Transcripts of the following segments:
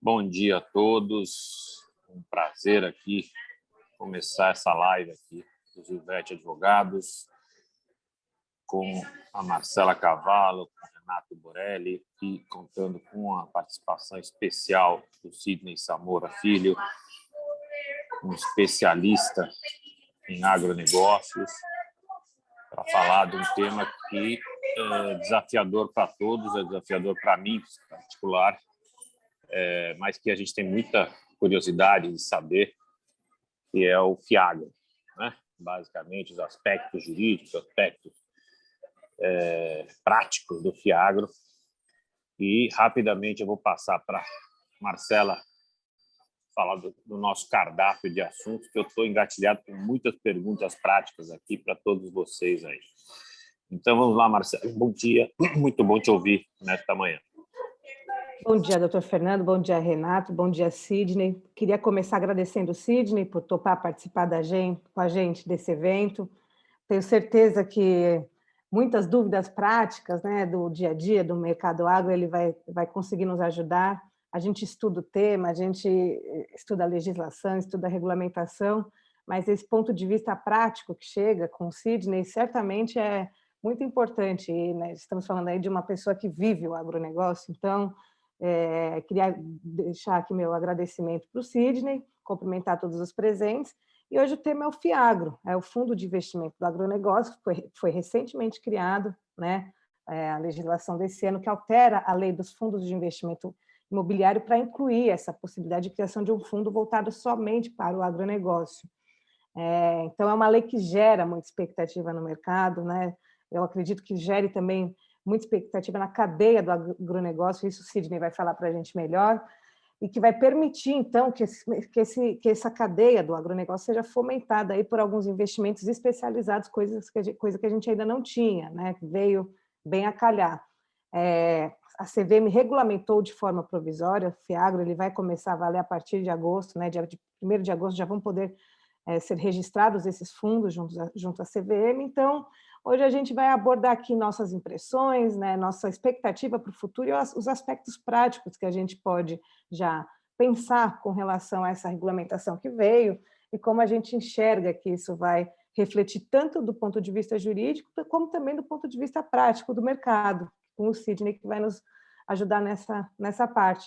Bom dia a todos, um prazer aqui começar essa live aqui dos Ivete Advogados com a Marcela Cavallo, com o Renato Borelli e contando com a participação especial do Sidney Samora Filho, um especialista em agronegócios, para falar de um tema que é desafiador para todos, é desafiador para mim em particular, mas que a gente tem muita curiosidade de saber, que é o FIAGRO, né? Basicamente, os aspectos jurídicos, aspectos práticos do FIAGRO. E, rapidamente, eu vou passar para Marcela falar do nosso cardápio de assuntos, que eu estou engatilhado com muitas perguntas práticas aqui para todos vocês aí. Então, vamos lá, Marcela. Bom dia, muito bom te ouvir nesta manhã. Bom dia, doutor Fernando, bom dia, Renato, bom dia, Sidney. Queria começar agradecendo o Sidney por topar participar com a gente desse evento. Tenho certeza que muitas dúvidas práticas, né, do dia a dia, do mercado agro, ele vai conseguir nos ajudar. A gente estuda o tema, a gente estuda a legislação, estuda a regulamentação, mas esse ponto de vista prático que chega com o Sidney certamente é muito importante. E, né, estamos falando aí de uma pessoa que vive o agronegócio, então queria deixar aqui meu agradecimento para o Sidney, cumprimentar todos os presentes. E hoje o tema é o FIAGRO, é o Fundo de Investimento do Agronegócio, que foi recentemente criado, né? A legislação desse ano que altera a lei dos fundos de investimento imobiliário para incluir essa possibilidade de criação de um fundo voltado somente para o agronegócio. Então, é uma lei que gera muita expectativa no mercado, né? Eu acredito que gere também muita expectativa na cadeia do agronegócio, isso o Sidney vai falar para a gente melhor, e que vai permitir, então, que essa cadeia do agronegócio seja fomentada aí por alguns investimentos especializados, coisa que a gente ainda não tinha, né? Que veio bem a calhar. A CVM regulamentou de forma provisória, o FIAGRO ele vai começar a valer a partir de agosto, né? Dia 1º de agosto já vão poder ser registrados esses fundos junto à CVM, então hoje a gente vai abordar aqui nossas impressões, né, nossa expectativa para o futuro e os aspectos práticos que a gente pode já pensar com relação a essa regulamentação que veio e como a gente enxerga que isso vai refletir tanto do ponto de vista jurídico como também do ponto de vista prático do mercado, com o Sidney que vai nos ajudar nessa parte.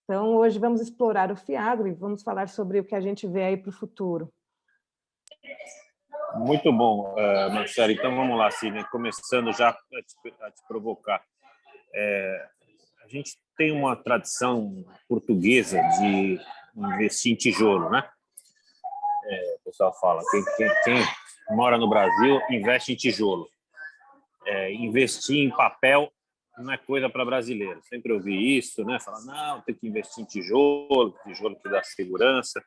Então, hoje vamos explorar o FIAGRO e vamos falar sobre o que a gente vê aí para o futuro. Muito bom, Marcelo. Então, vamos lá, Sidney, começando já a te provocar. A gente tem uma tradição portuguesa de investir em tijolo, né? O pessoal fala, quem mora no Brasil investe em tijolo. Investir em papel não é coisa para brasileiro. Sempre ouvi isso, né? Falar, não, tem que investir em tijolo que dá segurança.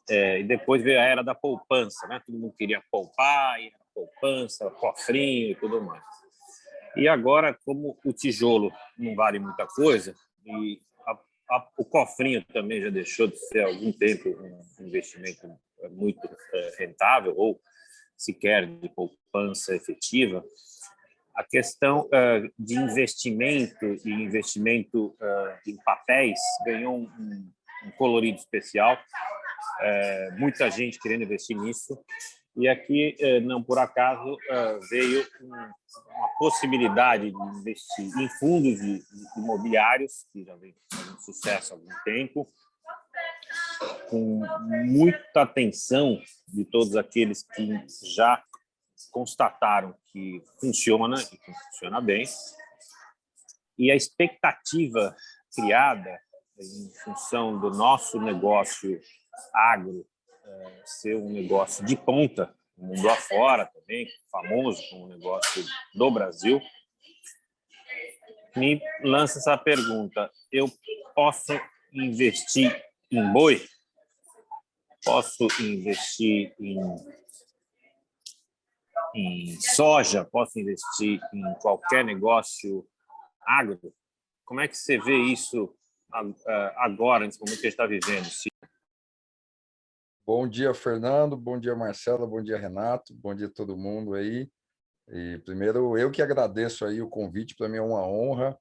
E depois veio a era da poupança, né? Todo mundo queria poupar, e poupança, cofrinho e tudo mais. E agora, como o tijolo não vale muita coisa, e o cofrinho também já deixou de ser há algum tempo um investimento muito rentável, ou sequer de poupança efetiva, a questão de investimento e investimento em papéis ganhou um colorido especial. Muita gente querendo investir nisso, e aqui, não por acaso, veio uma possibilidade de investir em fundos imobiliários, que já vem fazendo sucesso há algum tempo, com muita atenção de todos aqueles que já constataram que funciona e que funciona bem, e a expectativa criada em função do nosso negócio agro ser um negócio de ponta, no mundo afora também, famoso como um negócio do Brasil, me lança essa pergunta: eu posso investir em boi? Posso investir em soja? Posso investir em qualquer negócio agro? Como é que você vê isso agora, nesse momento que a gente está vivendo? Bom dia, Fernando. Bom dia, Marcela. Bom dia, Renato. Bom dia a todo mundo aí. E primeiro, eu que agradeço aí o convite. Para mim é uma honra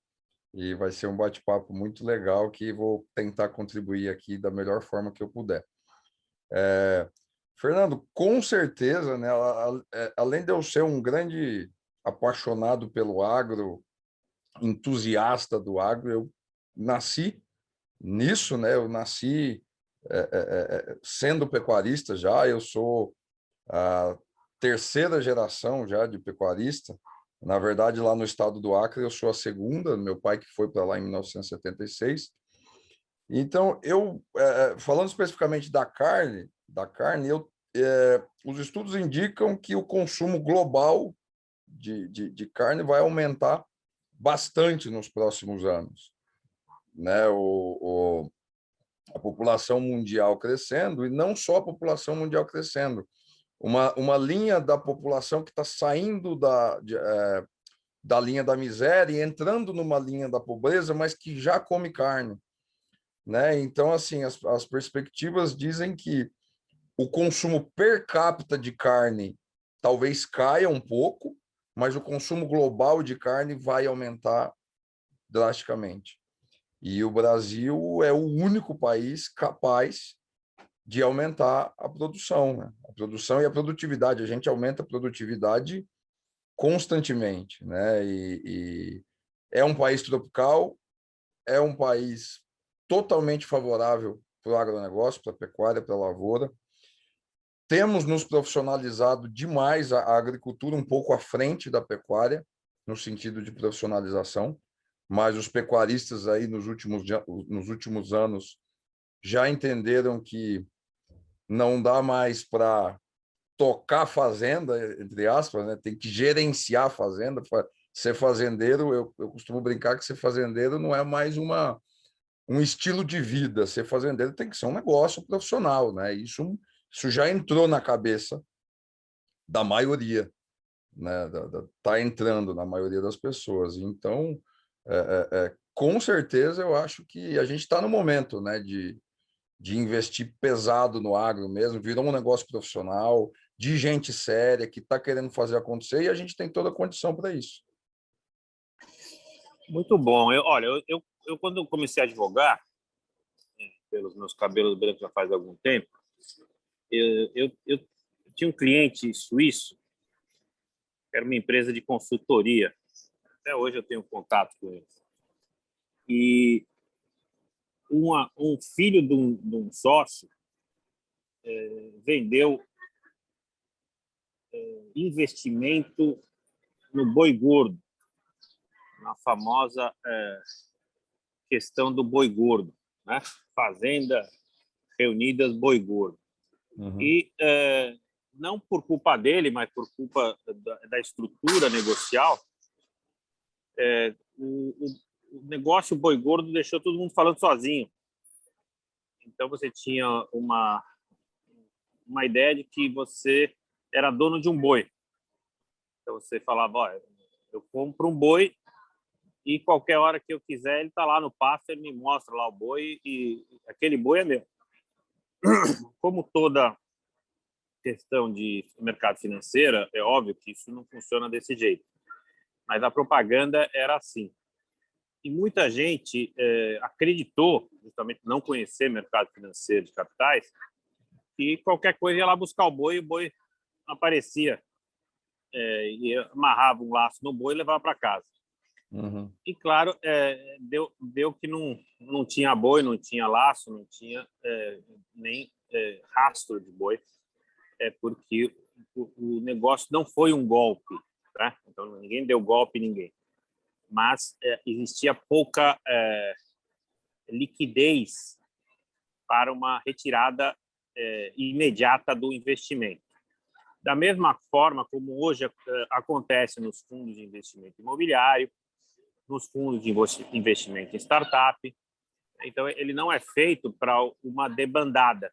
e vai ser um bate-papo muito legal que vou tentar contribuir aqui da melhor forma que eu puder. Fernando, com certeza, né, além de eu ser um grande apaixonado pelo agro, entusiasta do agro, eu nasci nisso, né? Eu nasci sendo pecuarista já, eu sou a terceira geração já de pecuarista. Na verdade, lá no estado do Acre, eu sou a segunda, meu pai que foi para lá em 1976. Então, falando especificamente os estudos indicam que o consumo global de carne vai aumentar bastante nos próximos anos, né? A população mundial crescendo, e não só a população mundial crescendo, uma linha da população que está saindo da linha da miséria e entrando numa linha da pobreza, mas que já come carne, né? Então, assim, as perspectivas dizem que o consumo per capita de carne talvez caia um pouco, mas o consumo global de carne vai aumentar drasticamente. E o Brasil é o único país capaz de aumentar a produção, né? A produção e a produtividade. A gente aumenta a produtividade constantemente, né? E é um país tropical, é um país totalmente favorável para o agronegócio, para a pecuária, para a lavoura. Temos nos profissionalizado demais a agricultura um pouco à frente da pecuária, no sentido de profissionalização, mas os pecuaristas aí nos últimos anos já entenderam que não dá mais para tocar a fazenda, entre aspas, né? Tem que gerenciar a fazenda. Ser fazendeiro, eu costumo brincar que ser fazendeiro não é mais um estilo de vida. Ser fazendeiro tem que ser um negócio profissional, né? Isso já entrou na cabeça da maioria, né? Tá entrando na maioria das pessoas. Então, com certeza, eu acho que a gente está no momento, né, de investir pesado no agro mesmo, virou um negócio profissional, de gente séria, que está querendo fazer acontecer, e a gente tem toda a condição para isso. Muito bom. Olha, eu quando comecei a advogar, pelos meus cabelos brancos já faz algum tempo, eu tinha um cliente suíço, que era uma empresa de consultoria. Até hoje eu tenho contato com ele. E um filho de um sócio vendeu investimento no boi gordo, na famosa questão do boi gordo, né? Fazenda Reunidas Boi Gordo. Uhum. E não por culpa dele, mas por culpa da estrutura negocial, o negócio boi gordo deixou todo mundo falando sozinho. Então você tinha uma ideia de que você era dono de um boi. Então você falava, olha, eu compro um boi e qualquer hora que eu quiser ele está lá no pasto, ele me mostra lá o boi e aquele boi é meu. Como toda questão de mercado financeiro, é óbvio que isso não funciona desse jeito, mas a propaganda era assim. E muita gente acreditou, justamente não conhecer mercado financeiro de capitais, que qualquer coisa ia lá buscar o boi aparecia e amarrava um laço no boi e levava para casa. Uhum. E, claro, deu que não tinha boi, não tinha laço, não tinha nem rastro de boi, porque o negócio não foi um golpe, tá? Então, ninguém deu golpe em ninguém. Mas existia pouca liquidez para uma retirada imediata do investimento. Da mesma forma como hoje acontece nos fundos de investimento imobiliário, nos fundos de investimento em startup. Então, ele não é feito para uma debandada.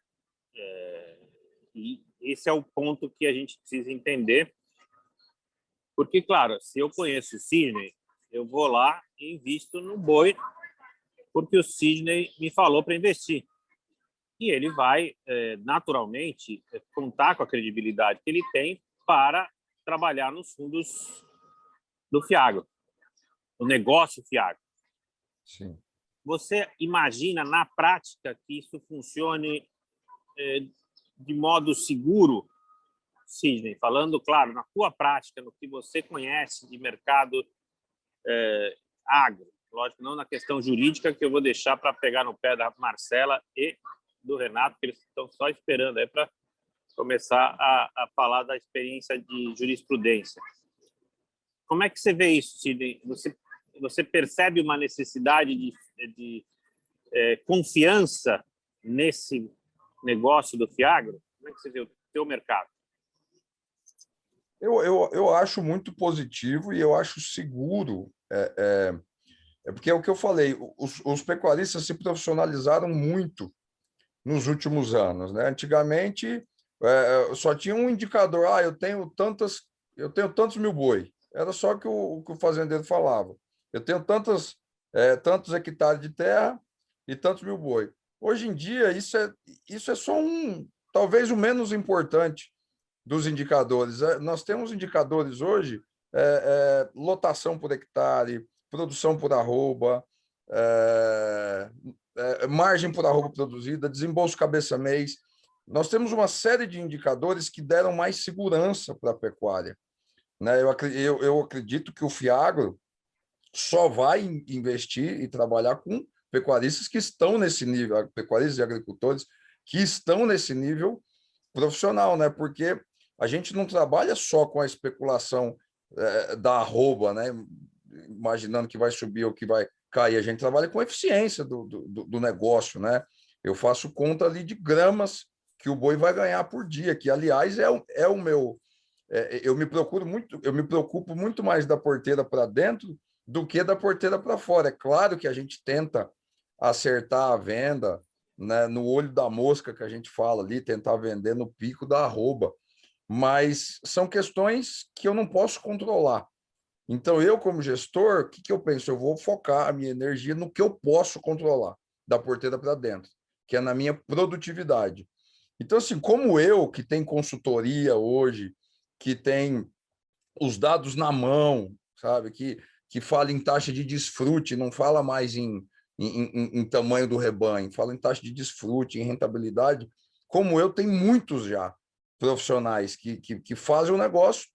E esse é o ponto que a gente precisa entender. Porque, claro, se eu conheço o Sidney, eu vou lá e invisto no boi, porque o Sidney me falou para investir. E ele vai, naturalmente, contar com a credibilidade que ele tem para trabalhar nos fundos do Fiagro, no negócio Fiagro. Sim. Você imagina, na prática, que isso funcione de modo seguro, Sidney? Falando, claro, na tua prática, no que você conhece de mercado agro. Lógico, não na questão jurídica, que eu vou deixar para pegar no pé da Marcela e do Renato, que eles estão só esperando aí para começar a falar da experiência de jurisprudência. Como é que você vê isso, Sidney? Você percebe uma necessidade de confiança nesse negócio do Fiagro? Como é que você vê o teu mercado? Eu acho muito positivo e eu acho seguro. Porque é o que eu falei, os pecuaristas se profissionalizaram muito nos últimos anos, né? Antigamente, só tinha um indicador, eu tenho tantos mil boi. Era só que o fazendeiro falava. Eu tenho tantos hectares de terra e tantos mil boi. Hoje em dia, isso é só talvez o menos importante dos indicadores. Nós temos indicadores hoje, lotação por hectare, produção por arroba, margem por arroba produzida, desembolso cabeça mês. Nós temos uma série de indicadores que deram mais segurança para a pecuária, né? Eu acredito que o Fiagro só vai investir e trabalhar com pecuaristas que estão nesse nível, pecuaristas e agricultores que estão nesse nível profissional, né? Porque a gente não trabalha só com a especulação da arroba, né? Imaginando que vai subir ou que vai cair. A gente trabalha com a eficiência do negócio, né? Eu faço conta ali de gramas que o boi vai ganhar por dia, que, aliás, é o meu... eu me preocupo muito mais da porteira para dentro do que da porteira para fora. É claro que a gente tenta acertar a venda, né, no olho da mosca, que a gente fala ali, tentar vender no pico da arroba, mas são questões que eu não posso controlar. Então, eu, como gestor, o que eu penso? Eu vou focar a minha energia no que eu posso controlar, da porteira para dentro, que é na minha produtividade. Então, assim, como eu, que tem consultoria hoje, que tem os dados na mão, sabe, que fala em taxa de desfrute, não fala mais em tamanho do rebanho, fala em taxa de desfrute, em rentabilidade, como eu, tem muitos já profissionais que fazem o negócio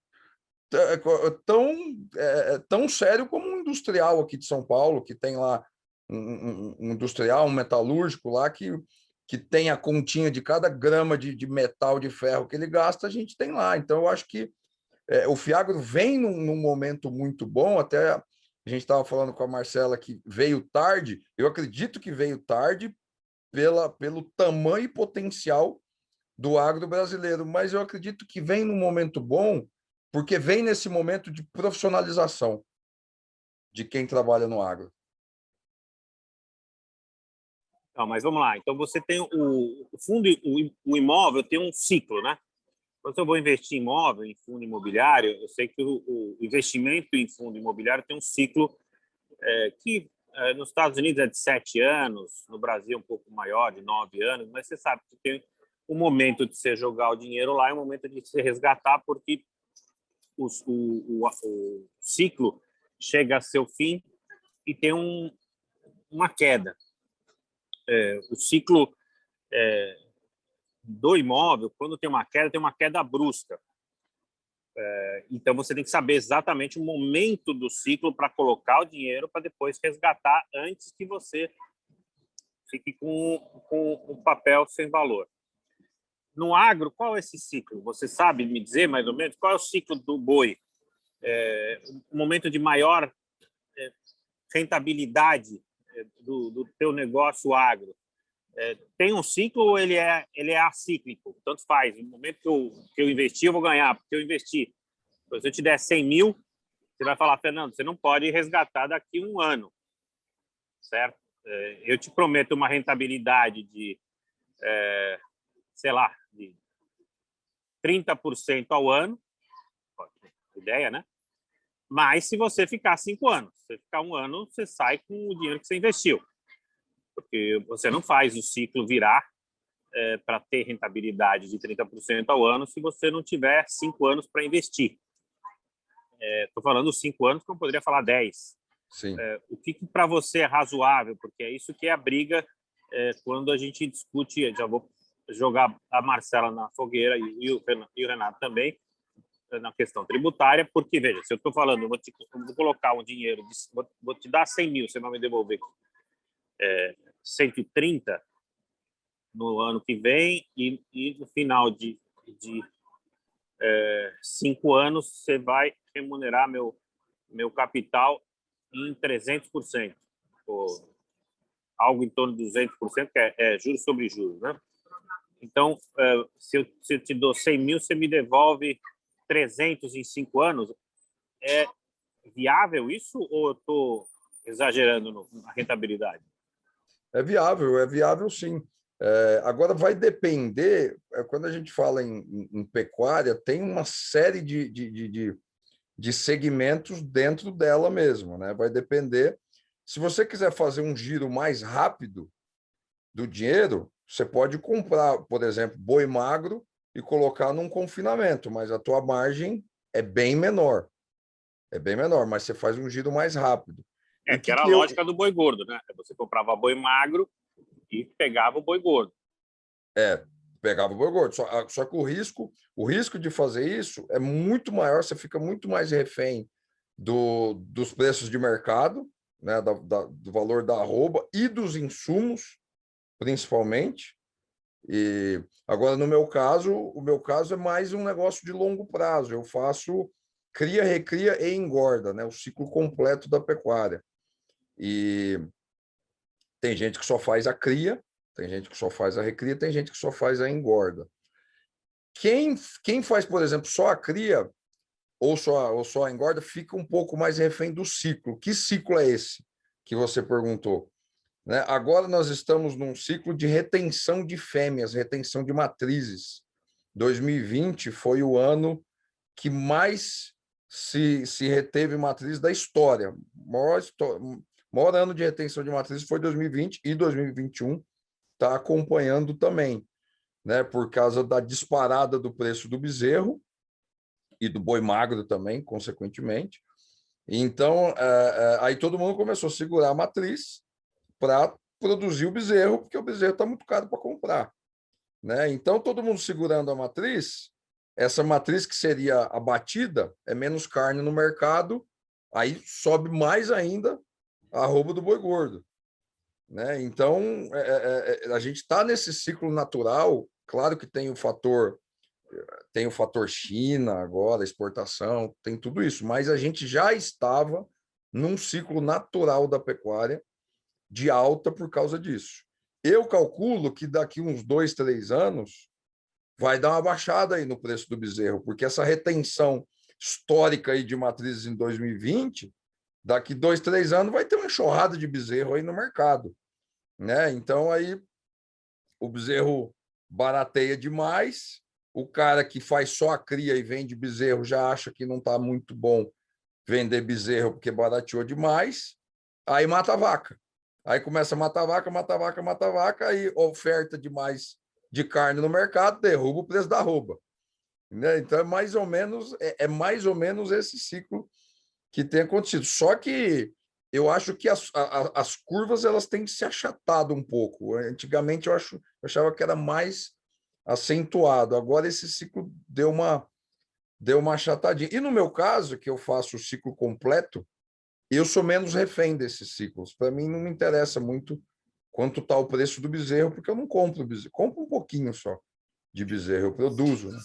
tão sério como um industrial aqui de São Paulo, que tem lá um industrial, um metalúrgico lá, que tem a continha de cada grama de metal, de ferro que ele gasta, a gente tem lá. Então, eu acho que o Fiagro vem num momento muito bom, até a gente estava falando com a Marcela que veio tarde, eu acredito que veio tarde pelo tamanho e potencial do agro brasileiro, mas eu acredito que vem num momento bom, porque vem nesse momento de profissionalização de quem trabalha no agro. Não, mas vamos lá. Então, você tem o fundo, o imóvel tem um ciclo, né? Quando eu vou investir em imóvel, em fundo imobiliário, eu sei que o investimento em fundo imobiliário tem um ciclo que nos Estados Unidos é de 7 anos, no Brasil é um pouco maior, de 9 anos, mas você sabe que tem um momento de você jogar o dinheiro lá e um momento de você resgatar, porque o ciclo chega a seu fim e tem uma queda. O ciclo do imóvel, quando tem uma queda brusca. Então, você tem que saber exatamente o momento do ciclo para colocar o dinheiro para depois resgatar antes que você fique com o papel sem valor. No agro, qual é esse ciclo? Você sabe me dizer, mais ou menos, qual é o ciclo do boi? O momento de maior rentabilidade do teu negócio agro? Tem um ciclo ou ele é acíclico? Tanto faz. No momento que eu investi, eu vou ganhar, porque eu investi. Se eu te der 100 mil, você vai falar, Fernando, você não pode resgatar daqui a um ano, certo? Eu te prometo uma rentabilidade de, sei lá, de 30% ao ano, ideia, né? Mas se você ficar 5 anos, se você ficar um ano, você sai com o dinheiro que você investiu, porque você não faz o ciclo virar para ter rentabilidade de 30% ao ano se você não tiver 5 anos para investir. Estou falando 5 anos, como poderia falar 10. Sim. O que para você é razoável? Porque é isso que é a briga quando a gente discute. Já vou jogar a Marcela na fogueira e o Renato também na questão tributária, porque, veja, se eu estou falando, eu vou colocar um dinheiro, vou te dar 100 mil, você vai me devolver 130 no ano que vem e no final de 5 anos você vai remunerar meu capital em 300%, ou algo em torno de 200%, que é juros sobre juros, né? Então, se eu te dou 100 mil, você me devolve 300 em 5 anos. É viável isso ou eu estou exagerando na rentabilidade? É viável sim. Agora vai depender, quando a gente fala em pecuária, tem uma série de segmentos dentro dela mesmo, né? Vai depender. Se você quiser fazer um giro mais rápido do dinheiro, você pode comprar, por exemplo, boi magro e colocar num confinamento, mas a tua margem é bem menor. É bem menor, mas você faz um giro mais rápido. E Que era a lógica do boi gordo, né? Você comprava boi magro e pegava o boi gordo. Pegava o boi gordo. Só que o risco de fazer isso é muito maior, você fica muito mais refém dos preços de mercado, né? Do valor da arroba e dos insumos, principalmente. E agora, no meu caso, o meu caso é mais um negócio de longo prazo. Eu faço cria, recria e engorda, né? O ciclo completo da pecuária. E tem gente que só faz a cria, tem gente que só faz a recria, tem gente que só faz a engorda. Quem faz, por exemplo, só a cria ou só a engorda, fica um pouco mais refém do ciclo. Que ciclo é esse que você perguntou? Né? Agora nós estamos num ciclo de retenção de fêmeas, retenção de matrizes. 2020 foi o ano que mais se reteve matriz da história. Maior ano de retenção de matrizes foi 2020 e 2021 está acompanhando também, né? Por causa da disparada do preço do bezerro e do boi magro também, consequentemente. Então, aí todo mundo começou a segurar a matriz para produzir o bezerro, porque o bezerro está muito caro para comprar, né? Então, todo mundo segurando a matriz, essa matriz que seria abatida, é menos carne no mercado, aí sobe mais ainda a arroba do boi gordo, né? Então, a gente está nesse ciclo natural, claro que tem o fator China agora, exportação, tem tudo isso, mas a gente já estava num ciclo natural da pecuária de alta por causa disso. Eu calculo que daqui uns 2, 3 anos vai dar uma baixada aí no preço do bezerro, porque essa retenção histórica aí de matrizes em 2020, daqui 2, 3 anos vai ter uma enxurrada de bezerro aí no mercado, né? Então aí o bezerro barateia demais, o cara que faz só a cria e vende bezerro já acha que não está muito bom vender bezerro porque barateou demais, aí mata a vaca. Aí começa a matar a vaca, mata a vaca, mata a vaca, aí oferta demais de carne no mercado, derruba o preço da arroba. Né? Então mais ou menos esse ciclo que tem acontecido. Só que eu acho que as curvas elas têm se achatado um pouco. Antigamente eu achava que era mais acentuado. Agora esse ciclo deu uma achatadinha. E no meu caso, que eu faço o ciclo completo, eu sou menos refém desses ciclos. Para mim não me interessa muito quanto está o preço do bezerro, porque eu não compro bezerro. Compro um pouquinho só de bezerro, eu produzo. Né?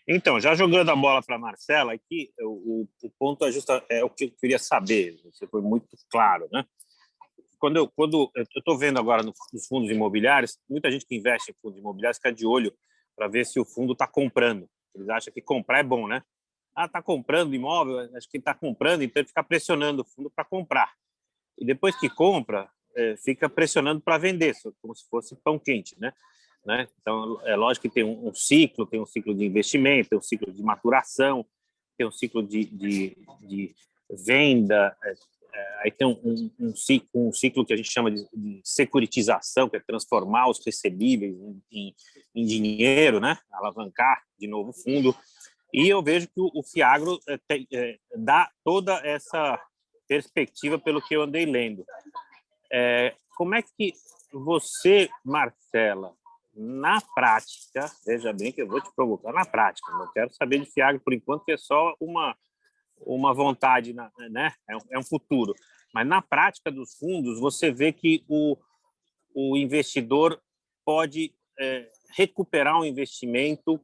Então, já jogando a bola para a Marcela, aqui o ponto é o que eu queria saber. Você foi muito claro, né? Quando eu estou vendo agora nos fundos imobiliários, muita gente que investe em fundos imobiliários fica de olho para ver se o fundo está comprando. Eles acham que comprar é bom, né? Está comprando imóvel, acho que está comprando, então ele fica pressionando o fundo para comprar. E depois que compra, fica pressionando para vender, como se fosse pão quente, né? Então, é lógico que tem um ciclo de investimento, tem um ciclo de maturação, tem um ciclo de venda, aí tem um ciclo que a gente chama de securitização, que é transformar os recebíveis em dinheiro, né? Alavancar de novo o fundo. E eu vejo que o Fiagro dá toda essa perspectiva pelo que eu andei lendo. Como é que você, Marcela, na prática, veja bem que eu vou te provocar na prática, não quero saber de Fiagro por enquanto, que é só uma vontade, né? É um futuro. Mas na prática dos fundos, você vê que o investidor pode recuperar um investimento,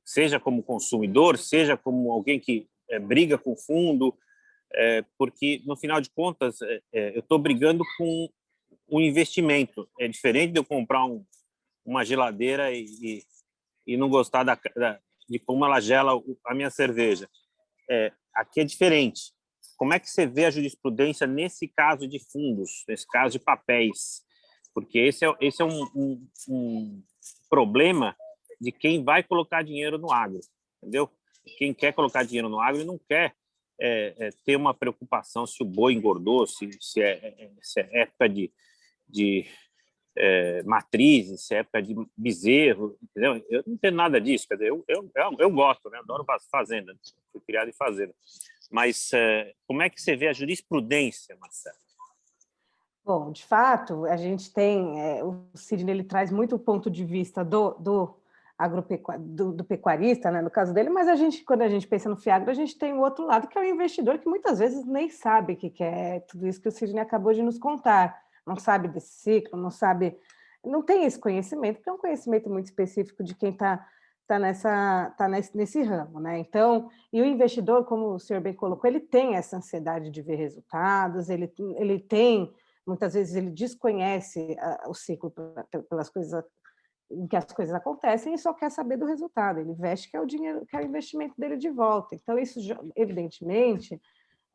seja como consumidor, seja como alguém que briga com o fundo, porque, no final de contas, eu estou brigando com o investimento. É diferente de eu comprar uma geladeira e não gostar de como ela gela a minha cerveja. Aqui é diferente. Como é que você vê a jurisprudência nesse caso de fundos, nesse caso de papéis? Porque esse é um problema de quem vai colocar dinheiro no agro, entendeu? Quem quer colocar dinheiro no agro não quer ter uma preocupação se o boi engordou, se é época de matrizes, se é época de bezerro, entendeu? Eu não tenho nada disso, quer dizer, eu gosto, né? Adoro fazenda, fui criado em fazenda. Mas como é que você vê a jurisprudência, Marcelo? Bom, de fato, a gente tem, o Sidney ele traz muito o ponto de vista do pecuarista, né, no caso dele, mas quando a gente pensa no Fiagro, a gente tem o outro lado, que é o investidor, que muitas vezes nem sabe o que é tudo isso que o Sidney acabou de nos contar, não sabe desse ciclo, não tem esse conhecimento, porque é um conhecimento muito específico de quem está nesse ramo, né? Então, e o investidor, como o senhor bem colocou, ele tem essa ansiedade de ver resultados, ele tem, muitas vezes ele desconhece o ciclo pelas coisas em que as coisas acontecem e só quer saber do resultado. Ele investe, quer o dinheiro, quer o investimento dele de volta. Então, isso, evidentemente,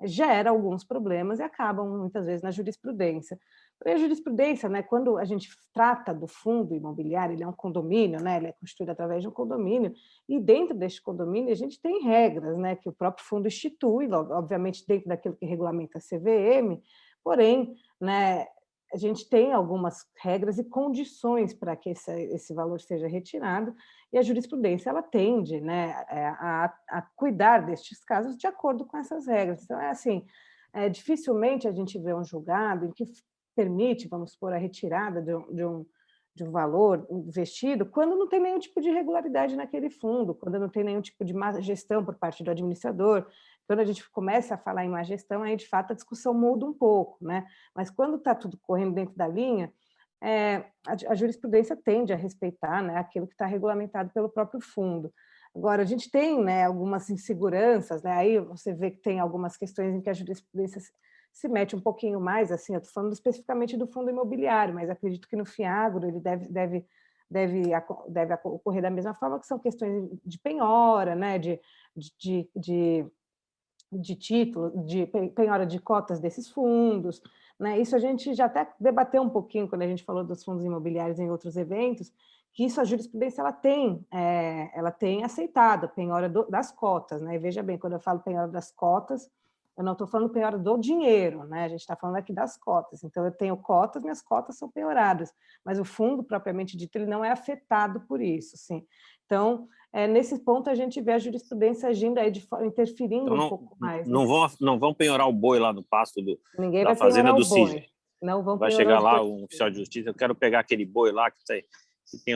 gera alguns problemas e acabam, muitas vezes, na jurisprudência. A jurisprudência, né, quando a gente trata do fundo imobiliário, ele é um condomínio, né, ele é constituído através de um condomínio, e dentro deste condomínio a gente tem regras, né, que o próprio fundo institui, obviamente dentro daquilo que regulamenta a CVM, porém, né, a gente tem algumas regras e condições para que esse valor seja retirado, e a jurisprudência ela tende, né, a cuidar destes casos de acordo com essas regras. Então, dificilmente a gente vê um julgado em que permite, vamos supor, a retirada de um valor investido quando não tem nenhum tipo de irregularidade naquele fundo, quando não tem nenhum tipo de má gestão por parte do administrador. Quando a gente começa a falar em má gestão, aí, de fato, a discussão muda um pouco, né? Mas quando está tudo correndo dentro da linha, a jurisprudência tende a respeitar, né, aquilo que está regulamentado pelo próprio fundo. Agora, a gente tem, né, algumas inseguranças, né? Aí você vê que tem algumas questões em que a jurisprudência se mete um pouquinho mais, assim, eu estou falando especificamente do fundo imobiliário, mas acredito que no Fiagro ele deve ocorrer da mesma forma, que são questões de penhora, né, de título, de penhora de cotas desses fundos, né? Isso a gente já até debateu um pouquinho quando a gente falou dos fundos imobiliários em outros eventos, que isso a jurisprudência ela tem aceitado a penhora das cotas, né? E veja bem, quando eu falo penhora das cotas, eu não estou falando penhora do dinheiro, né? A gente está falando aqui das cotas. Então, eu tenho cotas, minhas cotas são penhoradas, mas o fundo, propriamente dito, ele não é afetado por isso, sim. Então, nesse ponto, a gente vê a jurisprudência agindo aí, interferindo então, um pouco mais. Não vão penhorar o boi lá no pasto Ninguém da vai fazenda penhorar do o boi. Sidney. Não vão Vai penhorar chegar os lá bois. um oficial de justiça, eu quero pegar aquele boi lá que tem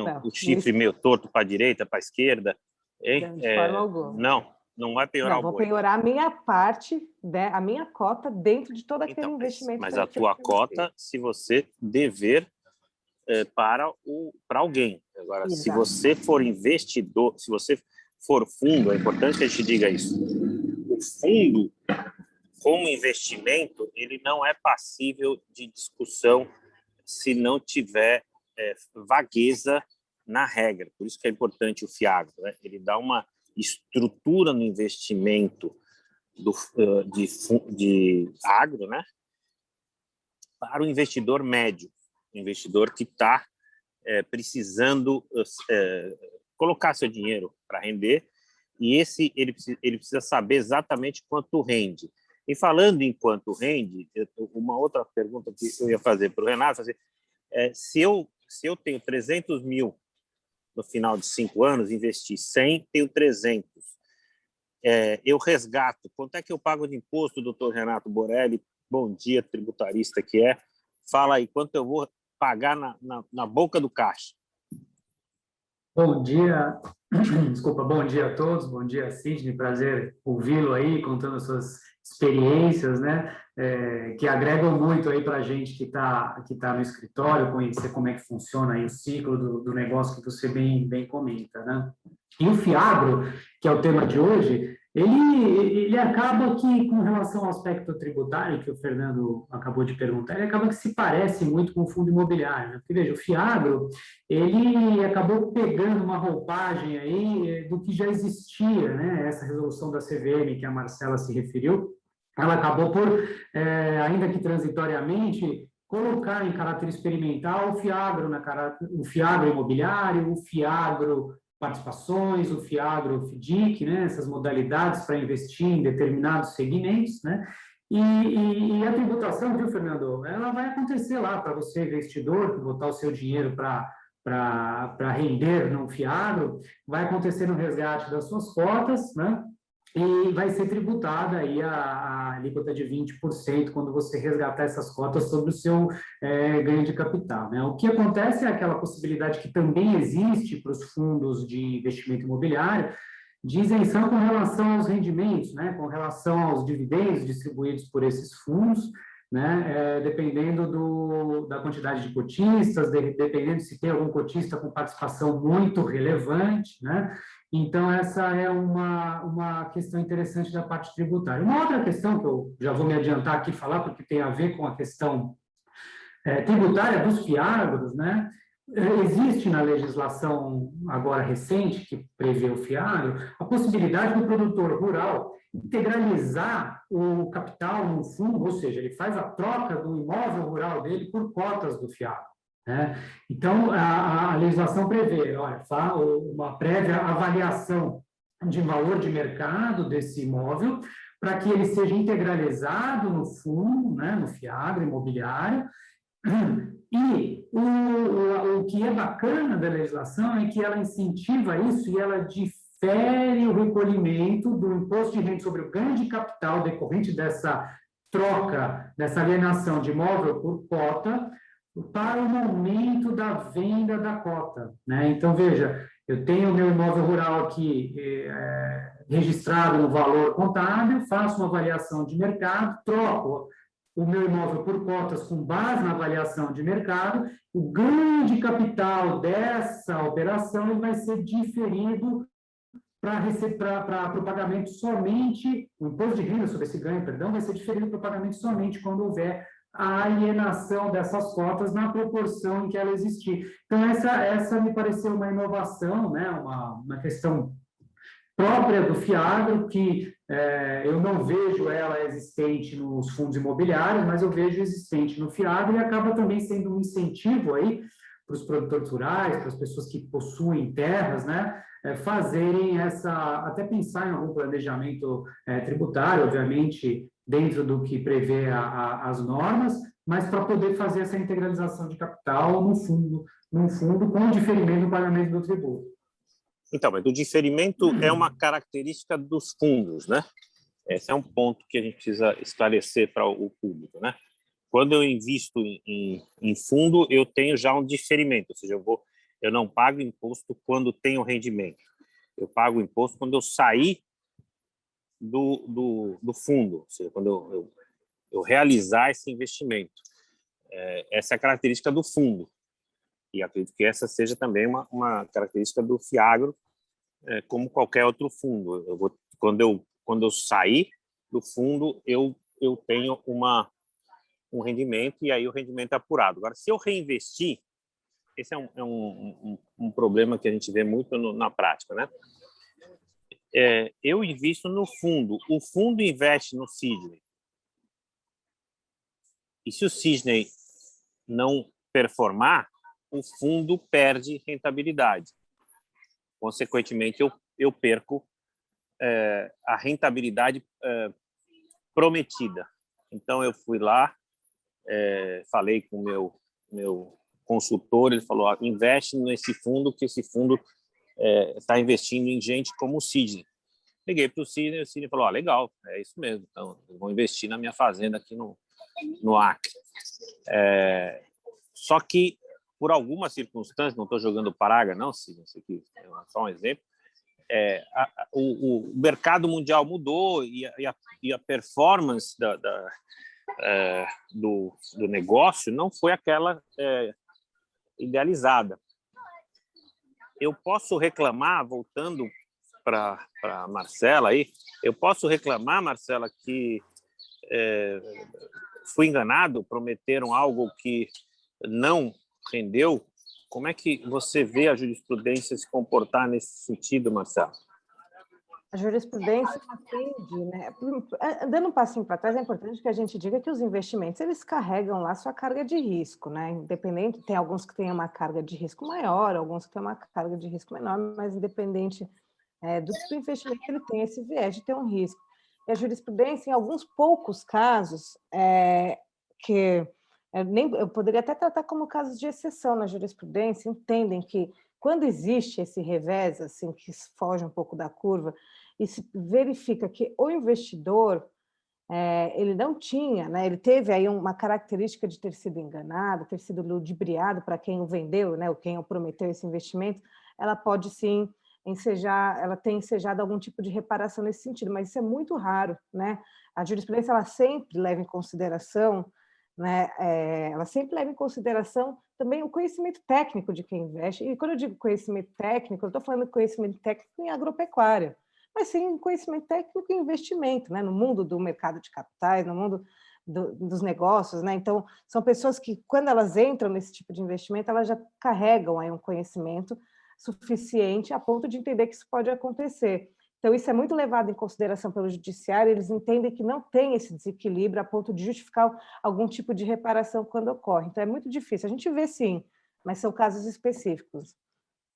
Não, o chifre meio torto para a direita, para a esquerda. de forma alguma. Não vai penhorar Não, o vou boi. penhorar a minha parte, a minha cota dentro de todo aquele Então, investimento. mas a tua cota, se você dever para alguém. Agora, Exato. se você for investidor, se você for fundo, é importante que a gente diga isso. O fundo, como investimento, ele não é passível de discussão se não tiver vagueza na regra. Por isso que é importante o Fiagro, né? Ele dá uma estrutura no investimento de agro, né? Para o investidor médio, o investidor que está precisando colocar seu dinheiro para render, e ele precisa saber exatamente quanto rende. E falando em quanto rende, uma outra pergunta que eu ia fazer para o Renato, se eu tenho 300 mil no final de 5 anos, investi 100, tenho 300. eu resgato. Quanto é que eu pago de imposto, doutor Renato Borelli? Bom dia, tributarista que é. Fala aí, quanto eu vou pagar na boca do caixa? Bom dia, desculpa, bom dia a todos, bom dia, Sidney, prazer ouvi-lo aí, contando as suas experiências, né, que agregam muito aí para a gente que tá no escritório, conhecer como é que funciona aí o ciclo do negócio que você bem comenta, né. E o FIAGRO, que é o tema de hoje, ele acaba que, com relação ao aspecto tributário, que o Fernando acabou de perguntar, ele acaba que se parece muito com o fundo imobiliário, né? Porque, veja, o FIAGRO, ele acabou pegando uma roupagem aí do que já existia, né? Essa resolução da CVM que a Marcela se referiu, ela acabou por, ainda que transitoriamente, colocar em caráter experimental o FIAGRO imobiliário, o FIAGRO participações, o FIAGRO, o FDIC, né, essas modalidades para investir em determinados segmentos, né, e a tributação, viu, Fernando, ela vai acontecer lá para você, investidor, que botar o seu dinheiro para render no FIAGRO, vai acontecer no resgate das suas cotas, né, e vai ser tributada aí a alíquota de 20% quando você resgatar essas cotas sobre o seu ganho de capital, né? O que acontece é aquela possibilidade que também existe para os fundos de investimento imobiliário de isenção com relação aos rendimentos, né? Com relação aos dividendos distribuídos por esses fundos, né? Dependendo da quantidade de cotistas, dependendo se tem algum cotista com participação muito relevante, né? Então, essa é uma questão interessante da parte tributária. Uma outra questão que eu já vou me adiantar aqui falar, porque tem a ver com a questão tributária dos FIAGROS, né? Existe na legislação agora recente, que prevê o FIAGRO, a possibilidade do produtor rural integralizar o capital no fundo, ou seja, ele faz a troca do imóvel rural dele por cotas do FIAGRO. Né? Então, a legislação prevê, olha, uma prévia avaliação de valor de mercado desse imóvel para que ele seja integralizado no fundo, né, no FIAGRO imobiliário. E o que é bacana da legislação é que ela incentiva isso e ela difere o recolhimento do imposto de renda sobre o ganho de capital decorrente dessa troca, dessa alienação de imóvel por cota, para o momento da venda da cota, né? Então, veja, eu tenho o meu imóvel rural aqui registrado no valor contábil, faço uma avaliação de mercado, troco o meu imóvel por cotas com base na avaliação de mercado, o ganho de capital dessa operação ele vai ser diferido para o pagamento somente, o imposto de renda sobre esse ganho, perdão, vai ser diferido para o pagamento somente quando houver a alienação dessas cotas na proporção em que ela existir. Então, essa me pareceu uma inovação, né? uma questão própria do FIAGRO, que eu não vejo ela existente nos fundos imobiliários, mas eu vejo existente no FIAGRO e acaba também sendo um incentivo aí para os produtores rurais, para as pessoas que possuem terras, né, fazerem até pensar em algum planejamento tributário, obviamente, dentro do que prevê as normas, mas para poder fazer essa integralização de capital num fundo com diferimento no pagamento do tributo. Então, mas o diferimento é uma característica dos fundos, né? Esse é um ponto que a gente precisa esclarecer para o público, né? Quando eu invisto em fundo, eu tenho já um diferimento, ou seja, eu não pago imposto quando tenho rendimento. Eu pago imposto quando eu sair do fundo, ou seja, quando eu realizar esse investimento. Essa é a característica do fundo. E acredito que essa seja também uma característica do FIAGRO, como qualquer outro fundo. Quando eu sair do fundo, eu tenho um rendimento, e aí o rendimento é apurado. Agora, se eu reinvestir, esse é um problema que a gente vê muito na prática, né? Eu invisto no fundo, o fundo investe no Sidney. E se o Sidney não performar, o fundo perde rentabilidade. Consequentemente, eu perco a rentabilidade prometida. Então, eu fui lá, falei com o meu consultor, ele falou, investe nesse fundo, que esse fundo está investindo em gente como o Sidney. Liguei para o Cine falou, legal, é isso mesmo, então eu vou investir na minha fazenda aqui no Acre. Só que, por alguma circunstância, não estou jogando praga, não, Cine, isso aqui é só um exemplo, o mercado mundial mudou e a performance do negócio não foi aquela idealizada. Eu posso reclamar, voltando para a Marcela aí, eu posso reclamar, Marcela, que fui enganado, prometeram algo que não rendeu. Como é que você vê a jurisprudência se comportar nesse sentido, Marcela? A jurisprudência atende, né? Dando um passinho para trás, é importante que a gente diga que os investimentos eles carregam lá sua carga de risco, né? Independente, tem alguns que têm uma carga de risco maior, alguns que têm uma carga de risco menor, mas independente do tipo de investimento, ele tem esse viés de ter um risco. E a jurisprudência, em alguns poucos casos, eu poderia até tratar como casos de exceção na jurisprudência, entendem que quando existe esse revés, assim, que foge um pouco da curva, e se verifica que o investidor ele não tinha, né, ele teve aí uma característica de ter sido enganado, ter sido ludibriado para quem o vendeu, né, ou quem o prometeu esse investimento, ela pode sim ela tem ensejado algum tipo de reparação nesse sentido, mas isso é muito raro, né? A jurisprudência ela sempre leva em consideração, né, ela sempre leva em consideração também o conhecimento técnico de quem investe. E quando eu digo conhecimento técnico, eu estou falando de conhecimento técnico em agropecuária, mas sim conhecimento técnico em investimento, né, no mundo do mercado de capitais, no mundo dos negócios, né? Então, são pessoas que, quando elas entram nesse tipo de investimento, elas já carregam aí um conhecimento suficiente a ponto de entender que isso pode acontecer. Então, isso é muito levado em consideração pelo judiciário, eles entendem que não tem esse desequilíbrio a ponto de justificar algum tipo de reparação quando ocorre. Então, é muito difícil. A gente vê, sim, mas são casos específicos.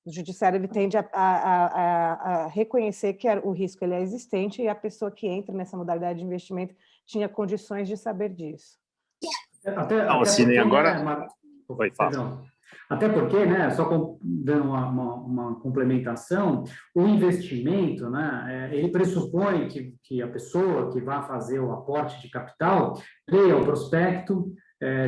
O judiciário ele tende a reconhecer que o risco ele é existente e a pessoa que entra nessa modalidade de investimento tinha condições de saber disso. Até Cine, porque, agora... né, Oi, fala. perdão. Até porque, né, só dando uma complementação, o investimento, né, ele pressupõe que a pessoa que vai fazer o aporte de capital leia o prospecto,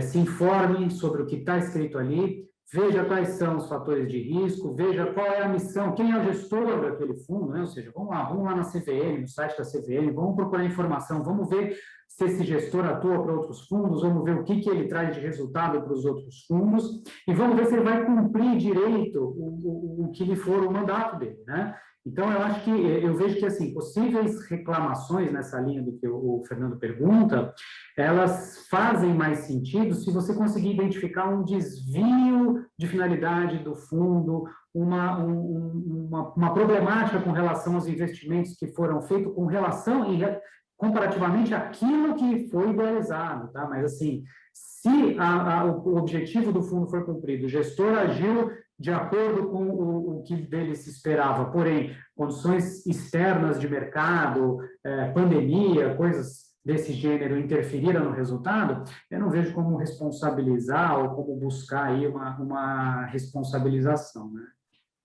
se informe sobre o que está escrito ali, veja quais são os fatores de risco, veja qual é a missão, quem é o gestor daquele fundo, né? Ou seja, vamos lá na CVM, no site da CVM, vamos procurar informação, vamos ver se esse gestor atua para outros fundos, vamos ver o que ele traz de resultado para os outros fundos e vamos ver se ele vai cumprir direito o que lhe for o mandato dele, né? Então, eu vejo que, assim, possíveis reclamações nessa linha do que o Fernando pergunta, elas fazem mais sentido se você conseguir identificar um desvio de finalidade do fundo, uma problemática com relação aos investimentos que foram feitos com relação comparativamente àquilo que foi idealizado, tá? Mas, assim, se o objetivo do fundo foi cumprido, o gestor agiu de acordo com o que dele se esperava, porém, condições externas de mercado, pandemia, coisas desse gênero interferiram no resultado, eu não vejo como responsabilizar ou como buscar aí uma responsabilização, né?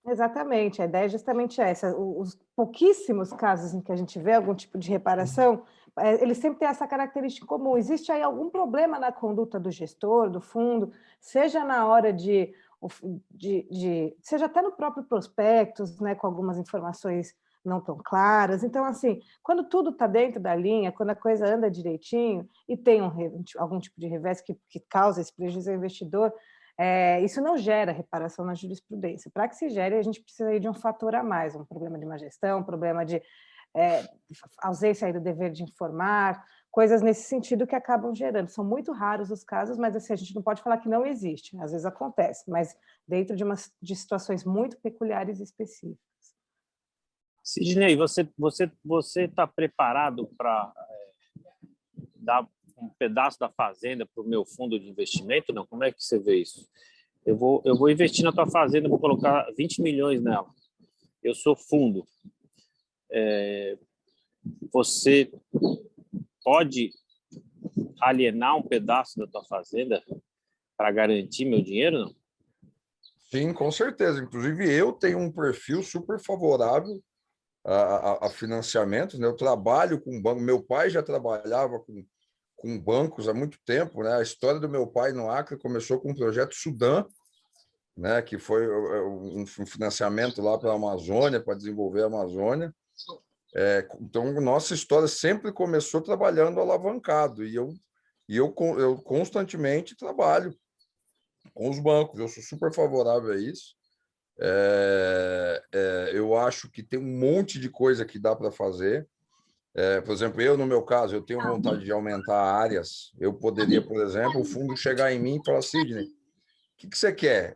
Exatamente, a ideia é justamente essa. Os pouquíssimos casos em que a gente vê algum tipo de reparação, eles sempre têm essa característica comum. Existe aí algum problema na conduta do gestor, do fundo, seja na hora seja até no próprio prospectus, né, com algumas informações não tão claras. Então, assim, quando tudo está dentro da linha, quando a coisa anda direitinho e tem algum tipo de revés que causa esse prejuízo ao investidor, isso não gera reparação na jurisprudência. Para que se gere, a gente precisa aí de um fator a mais, um problema de má gestão, um problema de ausência aí do dever de informar, coisas nesse sentido que acabam gerando. São muito raros os casos, mas assim, a gente não pode falar que não existe, às vezes acontece, mas dentro de situações muito peculiares e específicas. Sidney, você está preparado para dar um pedaço da fazenda para o meu fundo de investimento? Não? Como é que você vê isso? Eu vou investir na tua fazenda, vou colocar 20 milhões nela. Eu sou fundo. Você pode alienar um pedaço da tua fazenda para garantir meu dinheiro, não? Sim, com certeza. Inclusive, eu tenho um perfil super favorável a financiamentos, né? Eu trabalho com banco, meu pai já trabalhava com bancos há muito tempo, né? A história do meu pai no Acre começou com o projeto Sudã, né? Que foi um financiamento lá para a Amazônia, para desenvolver a Amazônia. Então, nossa história sempre começou trabalhando alavancado, e eu constantemente trabalho com os bancos, eu sou super favorável a isso. Eu acho que tem um monte de coisa que dá para fazer. Por exemplo, no meu caso, eu tenho vontade de aumentar áreas. Eu poderia, por exemplo, o fundo chegar em mim e falar: Sidney, o que você quer?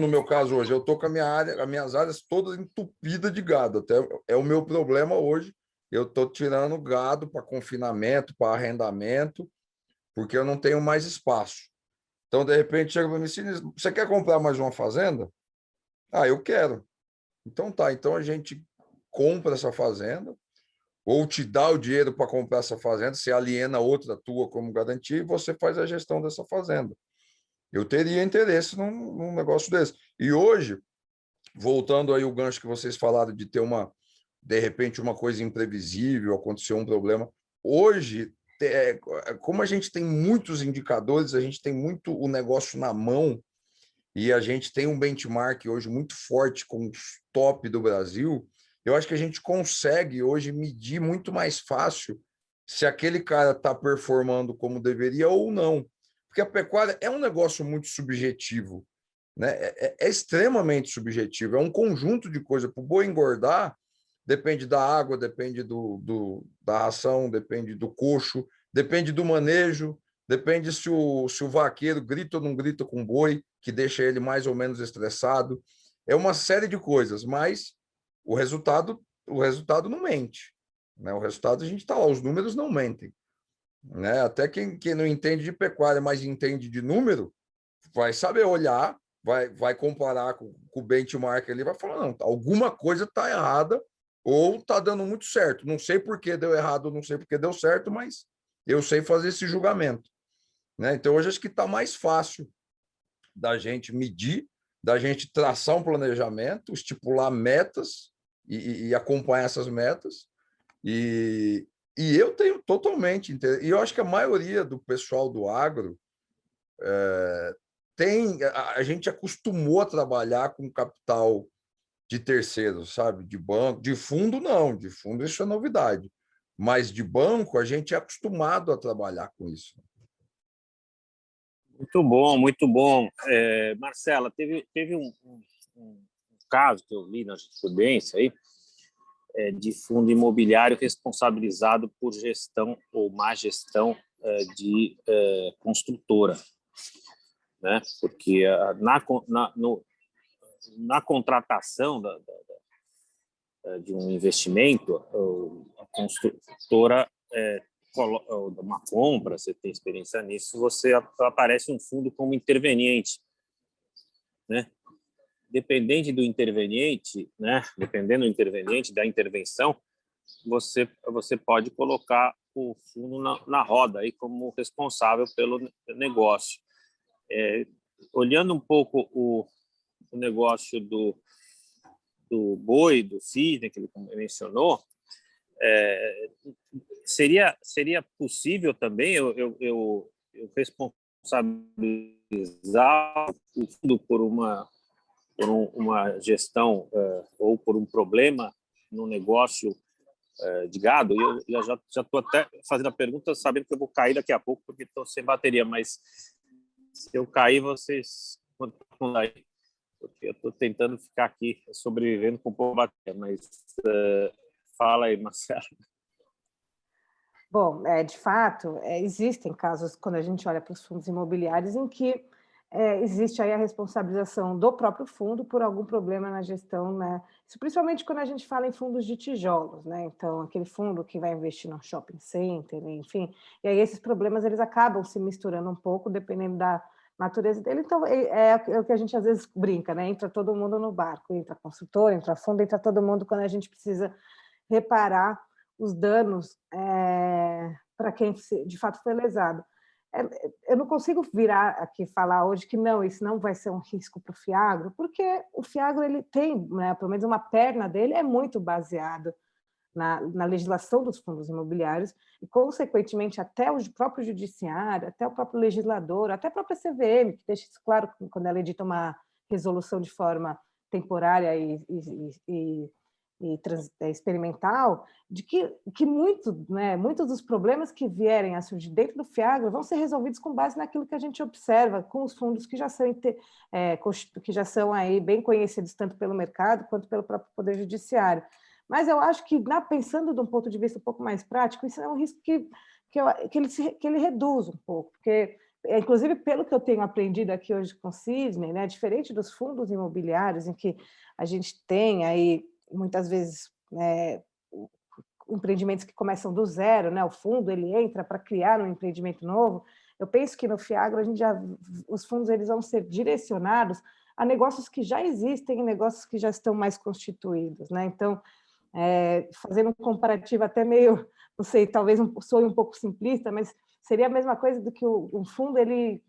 No meu caso, hoje, eu estou com as minhas áreas todas entupidas de gado. Até é o meu problema hoje. Eu estou tirando gado para confinamento, para arrendamento, porque eu não tenho mais espaço. Então, de repente, chega para mim: Sidney, você quer comprar mais uma fazenda? Ah, eu quero. Então tá, então a gente compra essa fazenda, ou te dá o dinheiro para comprar essa fazenda, você aliena outra tua como garantia e você faz a gestão dessa fazenda. Eu teria interesse num negócio desse. E hoje, voltando aí o gancho que vocês falaram de ter de repente, uma coisa imprevisível, aconteceu um problema. Hoje, como a gente tem muitos indicadores, a gente tem muito o negócio na mão, e a gente tem um benchmark hoje muito forte com os top do Brasil, eu acho que a gente consegue hoje medir muito mais fácil se aquele cara está performando como deveria ou não. Porque a pecuária é um negócio muito subjetivo, né? É extremamente subjetivo, é um conjunto de coisas. Para o boi engordar, depende da água, depende da ração, depende do coxo, depende do manejo, depende se o vaqueiro grita ou não grita com o boi, que deixa ele mais ou menos estressado. É uma série de coisas, mas o resultado não mente, né? O resultado a gente está lá, os números não mentem, né? Até quem não entende de pecuária, mas entende de número, vai saber olhar, vai comparar com o benchmark ali, vai falar: não, alguma coisa está errada ou está dando muito certo. Não sei por que deu errado, não sei por que deu certo, mas eu sei fazer esse julgamento, né? Então, hoje acho que está mais fácil da gente medir, da gente traçar um planejamento, estipular metas e acompanhar essas metas. E eu tenho totalmente interesse. E eu acho que a maioria do pessoal do agro a gente acostumou a trabalhar com capital de terceiros, sabe? De banco, de fundo não, de fundo isso é novidade. Mas de banco a gente é acostumado a trabalhar com isso. Muito bom, muito bom. Marcela, teve um caso que eu li na jurisprudência aí, de fundo imobiliário responsabilizado por gestão ou má gestão de construtora, né? Porque na contratação de um investimento, a construtora uma compra, você tem experiência nisso, aparece um fundo como interveniente, né? Dependendo do interveniente, né? Dependendo do interveniente, da intervenção, você pode colocar o fundo na roda aí como responsável pelo negócio. Olhando um pouco o negócio do boi, do Sidney, que ele mencionou, seria possível também eu responsabilizar o fundo por uma gestão ou por um problema no negócio de gado? Eu já estou até fazendo a pergunta sabendo que eu vou cair daqui a pouco porque estou sem bateria, mas se eu cair, vocês continuam aí, porque eu estou tentando ficar aqui sobrevivendo com pouco bateria, mas fala aí, Marcelo. Bom, de fato, existem casos, quando a gente olha para os fundos imobiliários, em que existe aí a responsabilização do próprio fundo por algum problema na gestão, né? Isso principalmente quando a gente fala em fundos de tijolos, né? Então, aquele fundo que vai investir no shopping center, enfim, e aí esses problemas eles acabam se misturando um pouco, dependendo da natureza dele. Então, é o que a gente às vezes brinca, né? Entra todo mundo no barco, entra consultor, entra fundo, entra todo mundo quando a gente precisa reparar os danos para quem de fato foi lesado. Eu não consigo virar aqui e falar hoje que não, isso não vai ser um risco para o Fiagro, porque o Fiagro ele tem, né, pelo menos uma perna dele é muito baseado na legislação dos fundos imobiliários e, consequentemente, até o próprio judiciário, até o próprio legislador, até a própria CVM, que deixa isso claro quando ela edita uma resolução de forma temporária e experimental, de que muitos dos problemas que vierem a surgir dentro do FIAGRO vão ser resolvidos com base naquilo que a gente observa, com os fundos que já são aí bem conhecidos tanto pelo mercado quanto pelo próprio Poder Judiciário. Mas eu acho que, pensando de um ponto de vista um pouco mais prático, isso é um risco que ele reduz um pouco, porque, inclusive, pelo que eu tenho aprendido aqui hoje com o Sidney, né, diferente dos fundos imobiliários, em que a gente tem aí, muitas vezes, empreendimentos que começam do zero, né? O fundo ele entra para criar um empreendimento novo. Eu penso que no FIAGRO os fundos eles vão ser direcionados a negócios que já existem, negócios que já estão mais constituídos, né? Então, fazendo um comparativo até meio, não sei, talvez soe um pouco simplista, mas seria a mesma coisa do que um fundo ele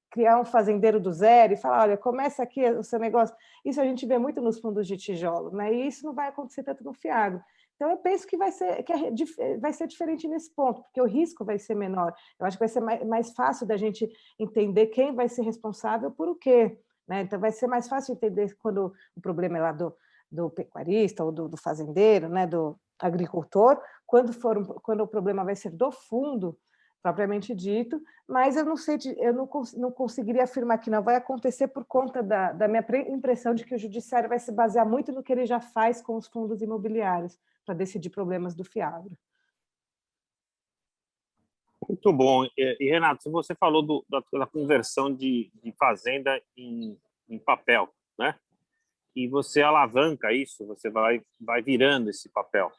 criar um fazendeiro do zero e falar, olha, começa aqui o seu negócio. Isso a gente vê muito nos fundos de tijolo, né? E isso não vai acontecer tanto no FIAGRO. Então, eu penso que vai ser diferente nesse ponto, porque o risco vai ser menor. Eu acho que vai ser mais fácil da gente entender quem vai ser responsável por o quê, né? Então, vai ser mais fácil entender quando o problema é lá do pecuarista ou do fazendeiro, né? Do agricultor, quando o problema vai ser do fundo, propriamente dito, mas eu não sei, eu não conseguiria afirmar que não vai acontecer por conta da minha impressão de que o judiciário vai se basear muito no que ele já faz com os fundos imobiliários para decidir problemas do FIAGRO. Muito bom. E Renato, você falou da conversão de fazenda em papel, né? E você alavanca isso, você vai virando esse papel.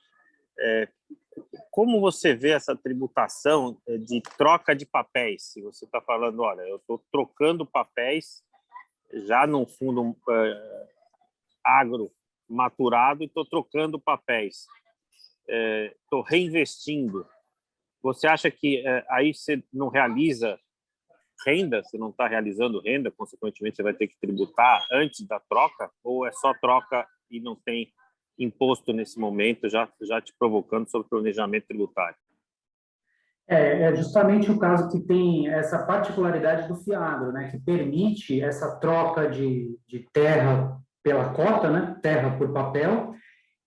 Como você vê essa tributação de troca de papéis? Se você está falando, olha, eu estou trocando papéis já num fundo agro maturado e estou trocando papéis, estou reinvestindo. Você acha que aí você não realiza renda, você não está realizando renda, consequentemente você vai ter que tributar antes da troca, ou é só troca e não tem imposto nesse momento, já te provocando sobre o planejamento tributário? É justamente o caso que tem essa particularidade do FIAGRO, né, que permite essa troca de terra pela cota, né, terra por papel,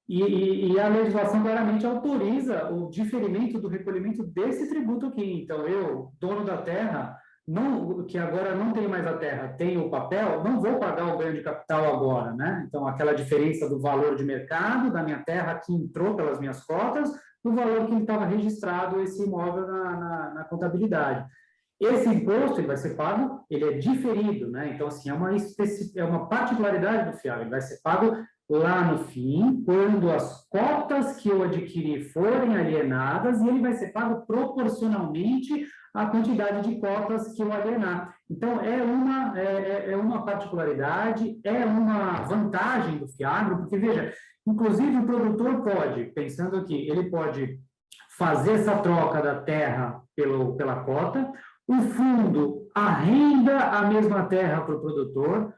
e a legislação claramente autoriza o diferimento do recolhimento desse tributo aqui. Então, eu, dono da terra, que agora não tenho mais a terra, tenho o papel, não vou pagar o ganho de capital agora, né? Então, aquela diferença do valor de mercado da minha terra que entrou pelas minhas cotas, do valor que estava registrado esse imóvel na contabilidade. Esse imposto ele vai ser pago, ele é diferido, né? Então, assim, é uma particularidade do FIAGRO, ele vai ser pago lá no fim, quando as cotas que eu adquiri forem alienadas, e ele vai ser pago proporcionalmente à quantidade de cotas que eu alienar. Então, é uma particularidade, é uma vantagem do FIAGRO, porque, veja, inclusive o produtor pode, pensando aqui, ele pode fazer essa troca da terra pela cota, o fundo arrenda a mesma terra para o produtor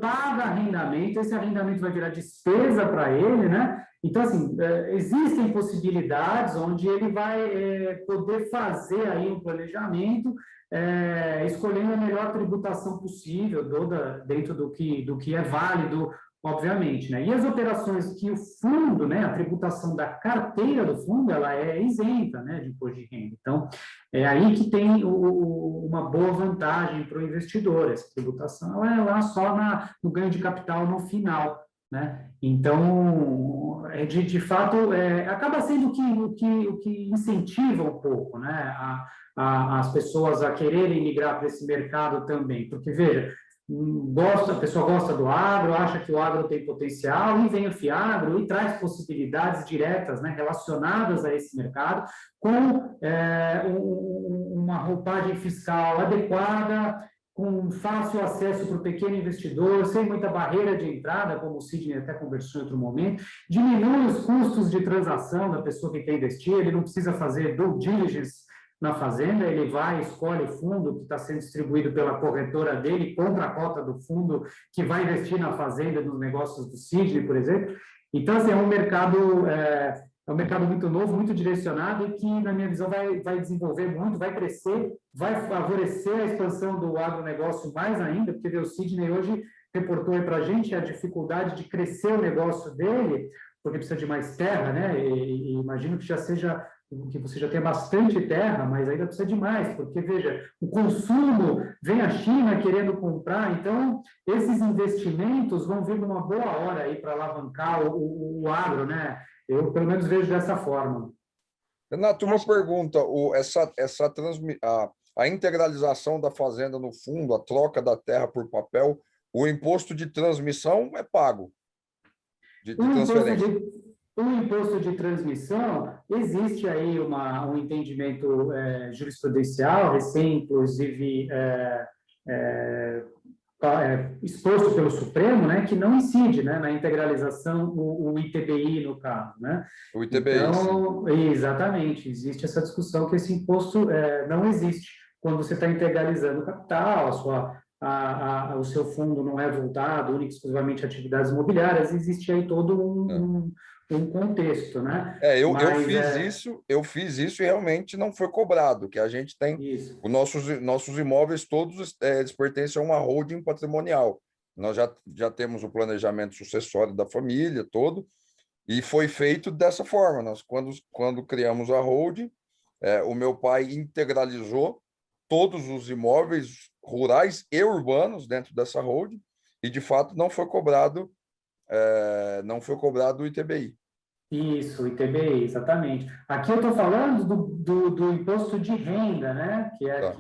paga arrendamento, esse arrendamento vai virar despesa para ele, né? Então, assim, existem possibilidades onde ele vai poder fazer aí um planejamento, escolhendo a melhor tributação possível, dentro do que é válido, obviamente, né? E as operações que o fundo, né, a tributação da carteira do fundo, ela é isenta, né, de imposto de renda. Então, é aí que tem uma boa vantagem para o investidor. Essa tributação ela é lá só no ganho de capital no final, né? Então, de fato, acaba sendo o que incentiva um pouco, né, as pessoas a quererem migrar para esse mercado também, porque, veja, a pessoa gosta do agro, acha que o agro tem potencial, e vem o FIAGRO e traz possibilidades diretas, né, relacionadas a esse mercado, com uma roupagem fiscal adequada, com fácil acesso para o pequeno investidor, sem muita barreira de entrada, como o Sidney até conversou em outro momento, diminui os custos de transação da pessoa que quer investir, ele não precisa fazer due diligence na fazenda, ele vai, escolhe o fundo que está sendo distribuído pela corretora dele, compra a cota do fundo que vai investir na fazenda, nos negócios do Sidney, por exemplo. Então, assim, é um mercado muito novo, muito direcionado e que, na minha visão, vai desenvolver muito, vai crescer, vai favorecer a expansão do agronegócio mais ainda, porque o Sidney hoje reportou aí para a gente a dificuldade de crescer o negócio dele, porque precisa de mais terra, né? E imagino que que você já tenha bastante terra, mas ainda precisa de mais, porque, veja, o consumo vem a China querendo comprar, então esses investimentos vão vir numa boa hora aí para alavancar o agro, né? Eu, pelo menos, vejo dessa forma. Renato, uma pergunta, a integralização da fazenda no fundo, a troca da terra por papel, o imposto de transmissão é pago, de transferência. O imposto de transmissão, existe aí um entendimento jurisprudencial, recém, inclusive, exposto pelo Supremo, né, que não incide, né, na integralização o ITBI, no caso. Né? O ITBI, então, exatamente, existe essa discussão que esse imposto não existe quando você está integralizando o capital, o seu fundo não é voltado única e exclusivamente a atividades imobiliárias, existe aí todo um contexto, né? Eu fiz isso e realmente não foi cobrado, que a gente tem os nossos imóveis todos eles pertencem a uma holding patrimonial. Nós já temos o planejamento sucessório da família todo e foi feito dessa forma. Nós quando criamos a holding, o meu pai integralizou todos os imóveis rurais e urbanos dentro dessa holding e de fato não foi cobrado o ITBI. Isso, o ITBI, exatamente. Aqui eu estou falando do imposto de renda, né? Que é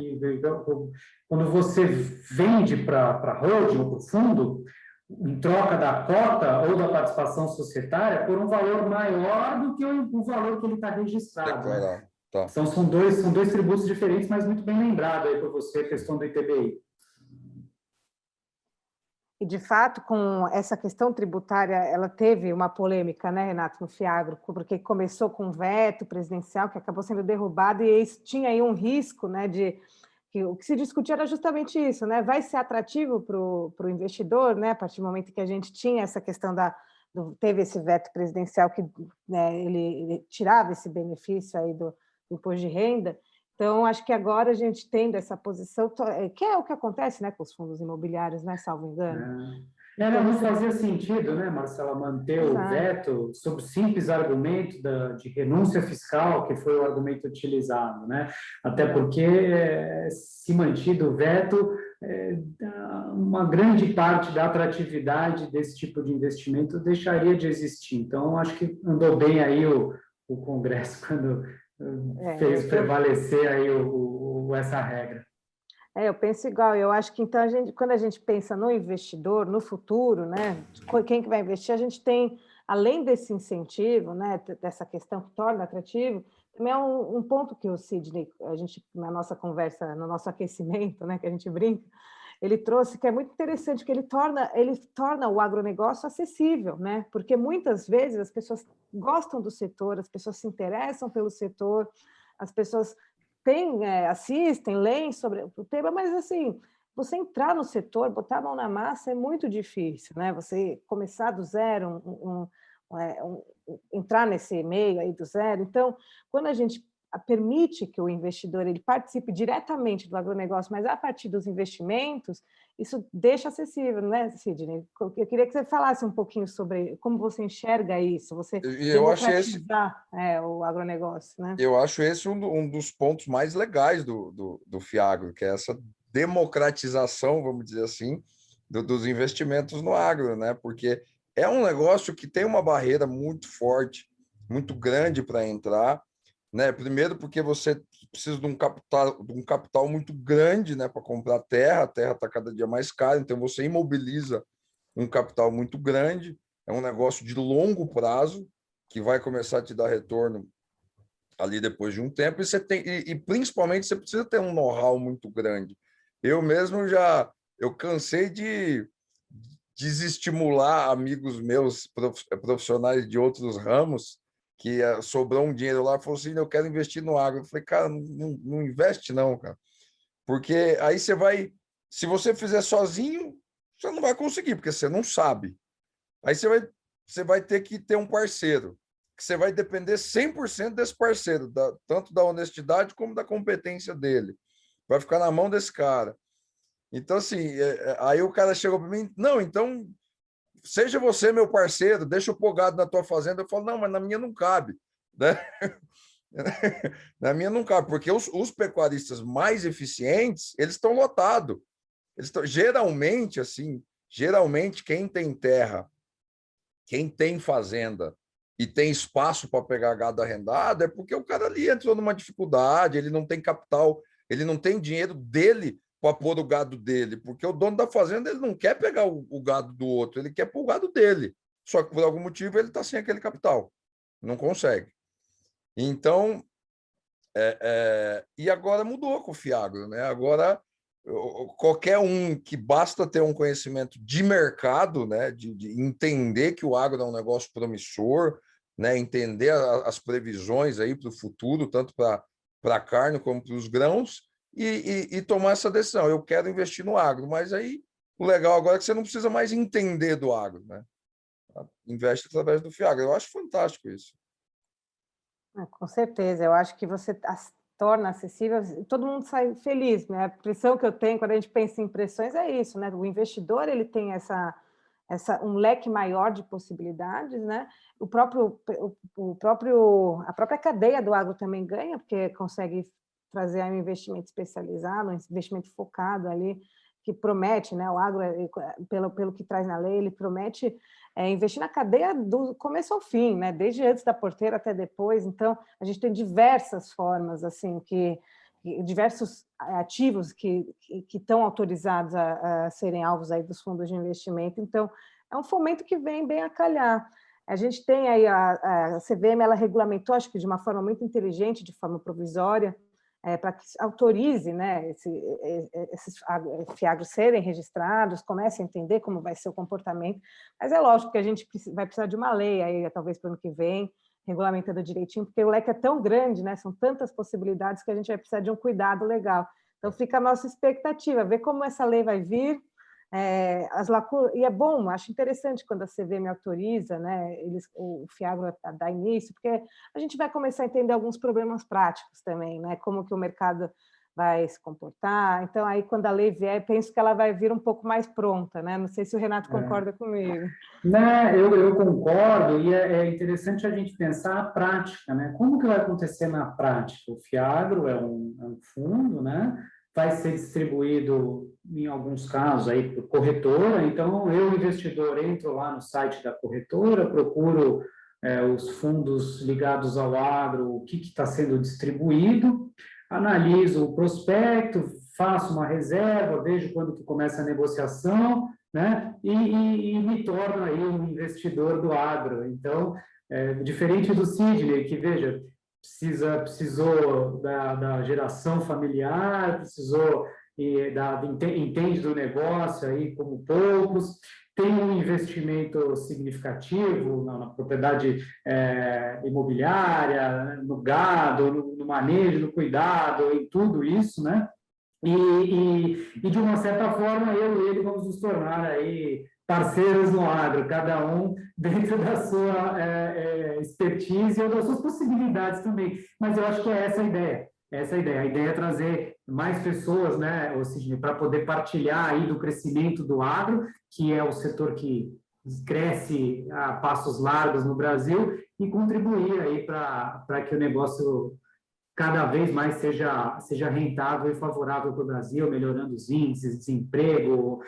quando você vende para a holding ou para o fundo, em troca da cota ou da participação societária, por um valor maior do que o valor que ele está registrado. Né? Tá. São dois tributos diferentes, mas muito bem lembrado aí por você, a questão do ITBI. E, de fato, com essa questão tributária, ela teve uma polêmica, né, Renato, no Fiagro, porque começou com um veto presidencial que acabou sendo derrubado e tinha aí um risco, né, que o que se discutia era justamente isso, né, vai ser atrativo para o investidor, né, a partir do momento que a gente tinha essa questão teve esse veto presidencial que, né, ele tirava esse benefício aí do imposto de renda. Então, acho que agora a gente tendo essa posição, que é o que acontece, né, com os fundos imobiliários, né, salvo engano. Não fazia sentido, né, Marcela, manter o veto sob o simples argumento de renúncia fiscal, que foi o argumento utilizado, né? Até porque, se mantido o veto, uma grande parte da atratividade desse tipo de investimento deixaria de existir. Então, acho que andou bem aí o Congresso quando fez prevalecer aí essa regra. Eu penso igual. Eu acho que, então, quando a gente pensa no investidor, no futuro, né, quem que vai investir, a gente tem, além desse incentivo, né, dessa questão que torna atrativo, também é um ponto que o Sidney, a gente, na nossa conversa, no nosso aquecimento, né, que a gente brinca, ele trouxe, que é muito interessante, que ele torna o agronegócio acessível, né? Porque muitas vezes as pessoas gostam do setor, as pessoas se interessam pelo setor, as pessoas assistem, leem sobre o tema, mas assim, você entrar no setor, botar a mão na massa é muito difícil, né? Você começar do zero, entrar nesse meio aí do zero. Então, quando a gente permite que o investidor ele participe diretamente do agronegócio, mas a partir dos investimentos, isso deixa acessível, né, Sidney? Eu queria que você falasse um pouquinho sobre como você enxerga isso, você democratizar o agronegócio, né? Eu acho esse um dos pontos mais legais do Fiagro, que é essa democratização, vamos dizer assim, dos investimentos no agro, né? Porque é um negócio que tem uma barreira muito forte, muito grande para entrar, né? Primeiro porque você precisa de um capital muito grande, né, para comprar terra, a terra está cada dia mais cara, então você imobiliza um capital muito grande, é um negócio de longo prazo, que vai começar a te dar retorno ali depois de um tempo, e principalmente você precisa ter um know-how muito grande. Eu mesmo eu cansei de desestimular amigos meus profissionais de outros ramos, que sobrou um dinheiro lá, falou assim, eu quero investir no agro. Eu falei, cara, não investe não, cara. Porque aí você vai, se você fizer sozinho, você não vai conseguir, porque você não sabe. Aí você vai você vai ter que ter um parceiro, que você vai depender 100% desse parceiro, tanto da honestidade como da competência dele. Vai ficar na mão desse cara. Então, assim, aí o cara chegou para mim, não, então, seja você meu parceiro, deixa eu pôr gado na tua fazenda. Eu falo, não, mas na minha não cabe, né? Na minha não cabe, porque os pecuaristas mais eficientes, eles estão lotados. Geralmente, assim, quem tem terra, quem tem fazenda e tem espaço para pegar gado arrendado, é porque o cara ali entrou numa dificuldade, ele não tem capital, ele não tem dinheiro dele para pôr o gado dele, porque o dono da fazenda ele não quer pegar o gado do outro, ele quer pôr o gado dele. Só que por algum motivo ele está sem aquele capital, não consegue. Então, e agora mudou com o Fiagro, né? Agora qualquer um que basta ter um conhecimento de mercado, né? De entender que o agro é um negócio promissor, né? Entender as previsões aí para o futuro, tanto para a carne como para os grãos, e tomar essa decisão. Eu quero investir no agro, mas aí o legal agora é que você não precisa mais entender do agro, né? Investe através do Fiagro. Eu acho fantástico isso. Com certeza, eu acho que você torna acessível, todo mundo sai feliz, né? A impressão que eu tenho quando a gente pensa em impressões é isso, né? O investidor ele tem um leque maior de possibilidades, né? A própria cadeia do agro também ganha, porque consegue trazer um investimento especializado, um investimento focado ali, que promete, né? O agro, pelo que traz na lei, ele promete investir na cadeia do começo ao fim, né? Desde antes da porteira até depois. Então, a gente tem diversas formas, assim, diversos ativos que estão autorizados a serem alvos aí dos fundos de investimento. Então, é um fomento que vem bem a calhar. A gente tem aí a CVM, ela regulamentou, acho que de uma forma muito inteligente, de forma provisória, para que autorize, né, esses fiagros serem registrados, comece a entender como vai ser o comportamento, mas é lógico que a gente vai precisar de uma lei, aí, talvez para o ano que vem, regulamentando direitinho, porque o leque é tão grande, né, são tantas possibilidades que a gente vai precisar de um cuidado legal. Então, fica a nossa expectativa, ver como essa lei vai vir, as lacunas, e é bom, acho interessante quando a CVM autoriza, né, o Fiagro dá início, porque a gente vai começar a entender alguns problemas práticos também, né, como que o mercado vai se comportar. Então, aí, quando a lei vier, penso que ela vai vir um pouco mais pronta, né? Não sei se o Renato concorda comigo. Né, eu concordo, e é interessante a gente pensar a prática, né? Como que vai acontecer na prática? O Fiagro é um fundo, né? Vai ser distribuído, em alguns casos, aí por corretora. Então, eu, investidor, entro lá no site da corretora, procuro os fundos ligados ao agro, o que está sendo distribuído, analiso o prospecto, faço uma reserva, vejo quando que começa a negociação, né? E me torno aí um investidor do agro. Então, diferente do Sidney, que, veja, precisou da geração familiar, entende do negócio aí como poucos, tem um investimento significativo na propriedade imobiliária, no gado, no manejo, no cuidado, em tudo isso, né? E de uma certa forma, eu e ele vamos nos tornar aí parceiros no agro, cada um dentro da sua expertise ou das suas possibilidades também. Mas eu acho que é essa a ideia. Essa é a ideia. A ideia é trazer mais pessoas, né, Sidney, para poder partilhar aí do crescimento do agro, que é o setor que cresce a passos largos no Brasil, e contribuir aí para que o negócio cada vez mais seja rentável e favorável para o Brasil, melhorando os índices de desemprego,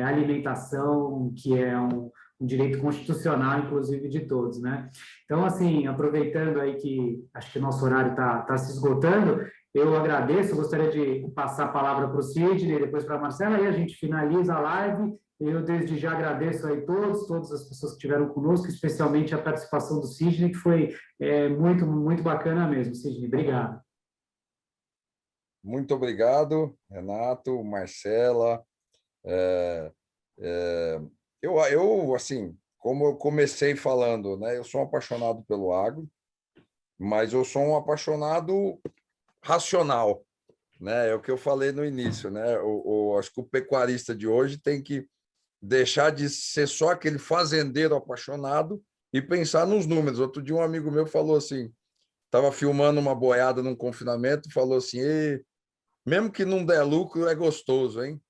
alimentação, que é um direito constitucional, inclusive, de todos, né? Então, assim, aproveitando aí que acho que o nosso horário está se esgotando, eu agradeço, gostaria de passar a palavra para o Sidney, depois para a Marcela, e a gente finaliza a live. Eu, desde já, agradeço aí todas as pessoas que estiveram conosco, especialmente a participação do Sidney, que foi muito, muito bacana mesmo. Sidney, obrigado. Muito obrigado, Renato, Marcela. Eu, assim, como eu comecei falando, né, eu sou um apaixonado pelo agro, mas eu sou um apaixonado racional, né? É o que eu falei no início, né? Acho que o pecuarista de hoje tem que deixar de ser só aquele fazendeiro apaixonado e pensar nos números. Outro dia um amigo meu falou assim, estava filmando uma boiada num confinamento, falou assim, mesmo que não der lucro, é gostoso, hein?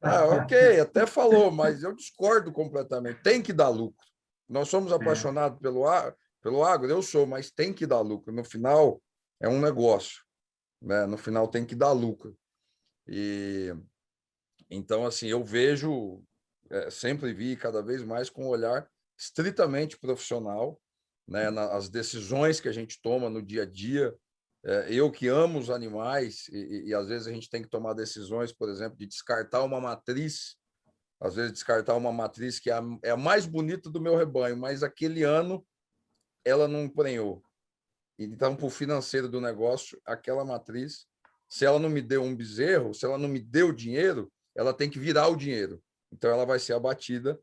Ah, ok, até falou, mas eu discordo completamente. Tem que dar lucro. Nós somos apaixonados pelo agro, eu sou, mas tem que dar lucro. No final, é um negócio, né? No final, tem que dar lucro. E então, assim, eu vejo, sempre vi cada vez mais com um olhar estritamente profissional, né? As decisões que a gente toma no dia a dia. Eu que amo os animais e às vezes a gente tem que tomar decisões, por exemplo, de descartar uma matriz, às vezes descartar uma matriz que é a mais bonita do meu rebanho, mas aquele ano ela não prenhou. Então, para o financeiro do negócio, aquela matriz, se ela não me deu um bezerro, se ela não me deu dinheiro, ela tem que virar o dinheiro. Então, ela vai ser abatida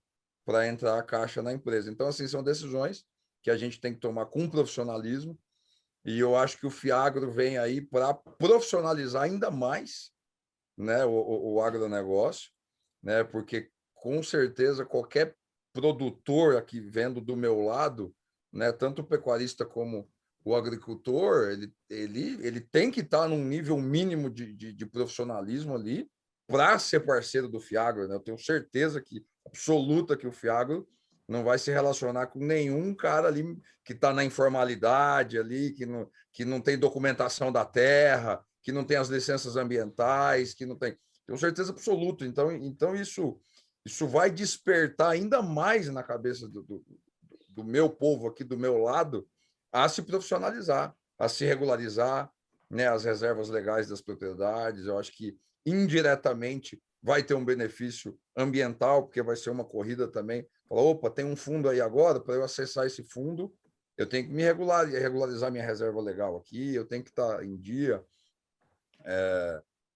para entrar a caixa na empresa. Então, assim, são decisões que a gente tem que tomar com profissionalismo. E eu acho que o Fiagro vem aí para profissionalizar ainda mais, né, o agronegócio, né, porque com certeza qualquer produtor aqui vendo do meu lado, né, tanto o pecuarista como o agricultor, ele tem que estar num nível mínimo de profissionalismo ali para ser parceiro do Fiagro, né? Eu tenho certeza absoluta que o Fiagro não vai se relacionar com nenhum cara ali que está na informalidade ali, que não tem documentação da terra, que não tem as licenças ambientais, que não tem. Tenho certeza absoluta. Então isso vai despertar ainda mais na cabeça do meu povo aqui do meu lado a se profissionalizar, a se regularizar, né, as reservas legais das propriedades. Eu acho que indiretamente vai ter um benefício ambiental, porque vai ser uma corrida também. Fala, opa, tem um fundo aí agora, para eu acessar esse fundo, eu tenho que me regularizar minha reserva legal aqui, eu tenho que estar em dia.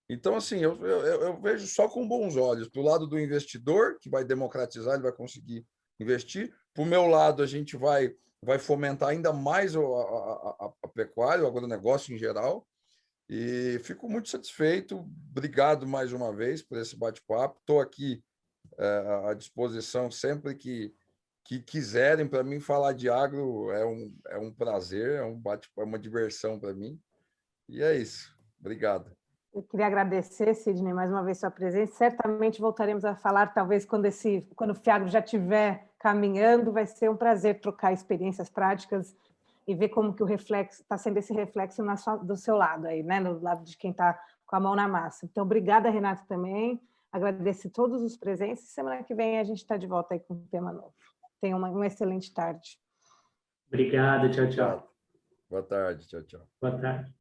Então, assim, eu vejo só com bons olhos. Do lado do investidor, que vai democratizar, ele vai conseguir investir. Para o meu lado, a gente vai fomentar ainda mais a pecuária, o agronegócio em geral. E fico muito satisfeito. Obrigado mais uma vez por esse bate-papo. Estou aqui à disposição sempre que quiserem. Para mim, falar de agro é um prazer, é uma diversão para mim. E é isso. Obrigado. Eu queria agradecer, Sidney, mais uma vez sua presença. Certamente voltaremos a falar, talvez quando o Fiagro já estiver caminhando, vai ser um prazer trocar experiências práticas e ver como que o reflexo está sendo esse reflexo do seu lado aí, né? No lado de quem está com a mão na massa. Então, obrigada, Renato, também. Agradeço a todos os presentes. Semana que vem a gente está de volta aí com um tema novo. Tenha uma excelente tarde. Obrigado, tchau, tchau. Boa tarde, tchau, tchau. Boa tarde.